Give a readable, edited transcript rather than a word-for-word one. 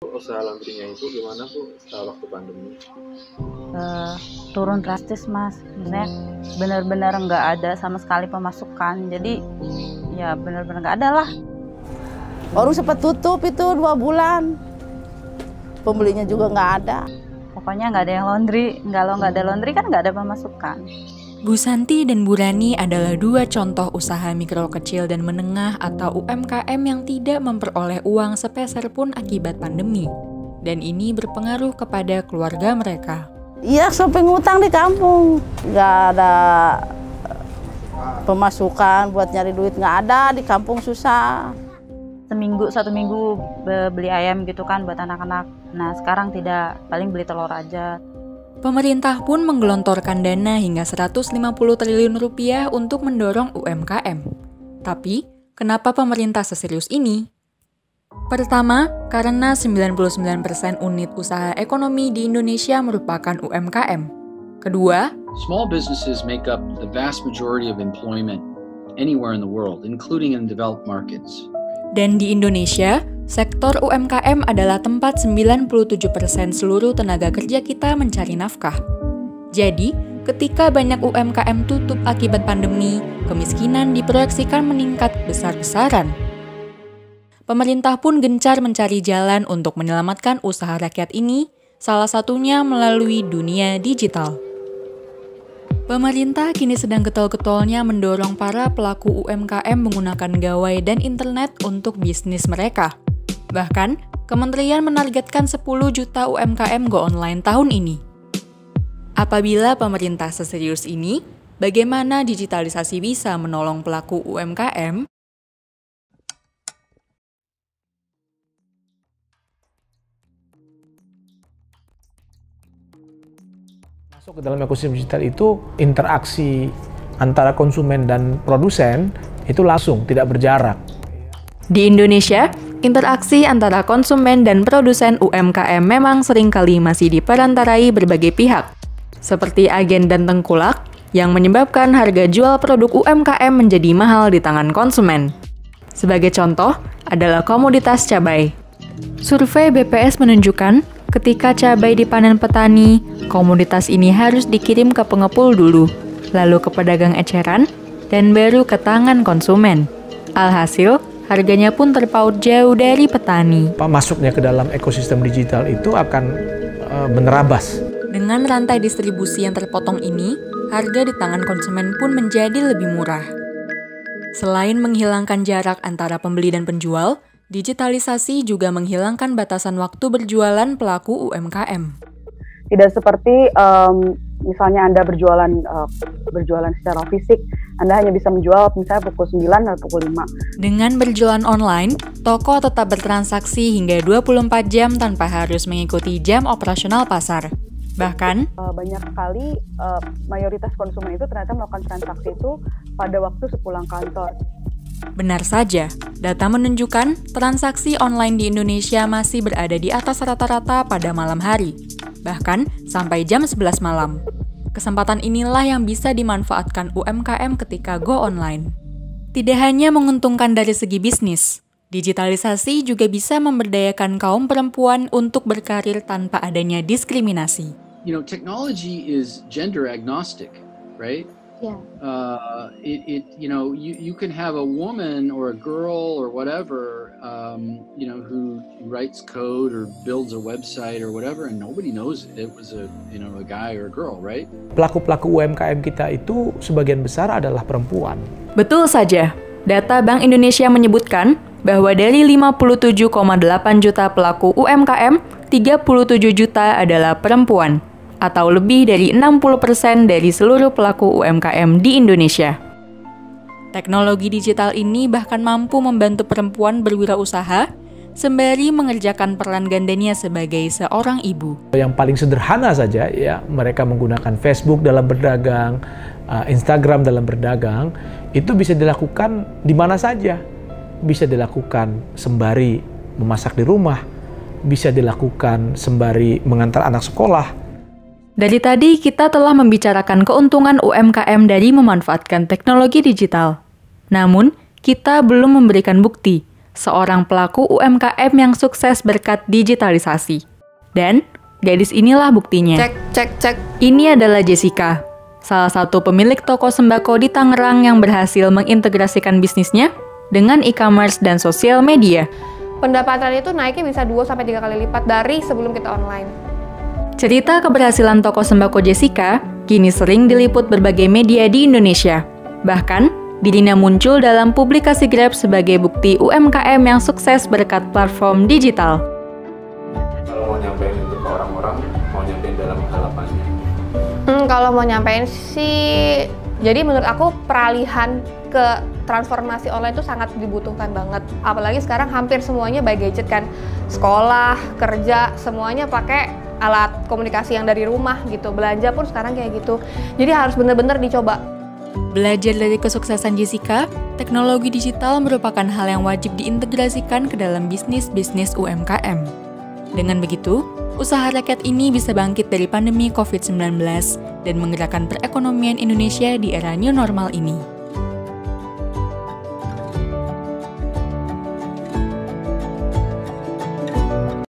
Usaha laundrynya itu gimana Bu setelah waktu pandemi? Turun drastis Mas, maksudnya benar-benar nggak ada sama sekali pemasukan, jadi ya benar-benar nggak ada lah. Baru sempat tutup itu 2 bulan, pembelinya juga nggak ada. Pokoknya nggak ada yang laundry, kalau nggak ada laundry kan nggak ada pemasukan. Bu Santi dan Bu Rani adalah 2 contoh usaha mikro kecil dan menengah atau UMKM yang tidak memperoleh uang sepeser pun akibat pandemi. Dan ini berpengaruh kepada keluarga mereka. Iya, sampai ngutang di kampung. Nggak ada pemasukan buat nyari duit, nggak ada, di kampung susah. Satu minggu beli ayam gitu kan buat anak-anak. Nah sekarang tidak, paling beli telur aja. Pemerintah pun menggelontorkan dana hingga 150 triliun rupiah untuk mendorong UMKM. Tapi, kenapa pemerintah seserius ini? Pertama, karena 99% unit usaha ekonomi di Indonesia merupakan UMKM. Kedua, small businesses make up the vast majority of employment anywhere in the world, including in developed markets. Dan di Indonesia, sektor UMKM adalah tempat 97% seluruh tenaga kerja kita mencari nafkah. Jadi, ketika banyak UMKM tutup akibat pandemi, kemiskinan diproyeksikan meningkat besar-besaran. Pemerintah pun gencar mencari jalan untuk menyelamatkan usaha rakyat ini, salah satunya melalui dunia digital. Pemerintah kini sedang getol-getolnya mendorong para pelaku UMKM menggunakan gawai dan internet untuk bisnis mereka. Bahkan, kementerian menargetkan 10 juta UMKM go online tahun ini. Apabila pemerintah seserius ini, bagaimana digitalisasi bisa menolong pelaku UMKM? Masuk ke dalam ekosistem digital itu interaksi antara konsumen dan produsen itu langsung, tidak berjarak. Di Indonesia, interaksi antara konsumen dan produsen UMKM memang seringkali masih diperantarai berbagai pihak, seperti agen dan tengkulak yang menyebabkan harga jual produk UMKM menjadi mahal di tangan konsumen. Sebagai contoh adalah komoditas cabai. Survei BPS menunjukkan ketika cabai dipanen petani, komoditas ini harus dikirim ke pengepul dulu, lalu ke pedagang eceran, dan baru ke tangan konsumen. Alhasil, harganya pun terpaut jauh dari petani. Masuknya ke dalam ekosistem digital itu akan menerabas. Dengan rantai distribusi yang terpotong ini, harga di tangan konsumen pun menjadi lebih murah. Selain menghilangkan jarak antara pembeli dan penjual, digitalisasi juga menghilangkan batasan waktu berjualan pelaku UMKM. Tidak seperti misalnya Anda berjualan secara fisik, Anda hanya bisa menjual misalnya pukul 9 atau pukul 5. Dengan berjualan online, toko tetap bertransaksi hingga 24 jam tanpa harus mengikuti jam operasional pasar. Bahkan, banyak sekali mayoritas konsumen itu ternyata melakukan transaksi itu pada waktu sepulang kantor. Benar saja, data menunjukkan transaksi online di Indonesia masih berada di atas rata-rata pada malam hari, bahkan sampai jam 11 malam. Kesempatan inilah yang bisa dimanfaatkan UMKM ketika go online. Tidak hanya menguntungkan dari segi bisnis, digitalisasi juga bisa memberdayakan kaum perempuan untuk berkarir tanpa adanya diskriminasi. You know, technology is gender agnostic, right? Yeah. You can have a woman or a girl or whatever, who writes code or builds a website or whatever, and nobody knows it was a guy or a girl, right? Pelaku-pelaku UMKM kita itu sebagian besar adalah perempuan. Betul saja. Data Bank Indonesia menyebutkan bahwa dari 57,8 juta pelaku UMKM, 37 juta adalah perempuan, atau lebih dari 60% dari seluruh pelaku UMKM di Indonesia. Teknologi digital ini bahkan mampu membantu perempuan berwirausaha sembari mengerjakan peran gandanya sebagai seorang ibu. Yang paling sederhana saja, ya, mereka menggunakan Facebook dalam berdagang, Instagram dalam berdagang, itu bisa dilakukan di mana saja. Bisa dilakukan sembari memasak di rumah, bisa dilakukan sembari mengantar anak sekolah. Dari tadi kita telah membicarakan keuntungan UMKM dari memanfaatkan teknologi digital. Namun, kita belum memberikan bukti seorang pelaku UMKM yang sukses berkat digitalisasi. Dan gadis inilah buktinya. Cek. Ini adalah Jessica, salah satu pemilik toko sembako di Tangerang yang berhasil mengintegrasikan bisnisnya dengan e-commerce dan sosial media. Pendapatan itu naiknya bisa 2-3 kali lipat dari sebelum kita online. Cerita keberhasilan toko sembako Jessica kini sering diliput berbagai media di Indonesia. Bahkan, dirinya muncul dalam publikasi Grab sebagai bukti UMKM yang sukses berkat platform digital. Kalau mau nyampein itu ke orang-orang, mau nyampein dalam hal apa nih? Kalau mau nyampein sih, jadi menurut aku peralihan ke transformasi online itu sangat dibutuhkan banget. Apalagi sekarang hampir semuanya by gadget kan. Sekolah, kerja, semuanya pakai alat komunikasi yang dari rumah gitu. Belanja pun sekarang kayak gitu. Jadi harus bener-bener dicoba. Belajar dari kesuksesan Jessica, teknologi digital merupakan hal yang wajib diintegrasikan ke dalam bisnis-bisnis UMKM. Dengan begitu, usaha rakyat ini bisa bangkit dari pandemi COVID-19 dan menggerakkan perekonomian Indonesia di era new normal ini.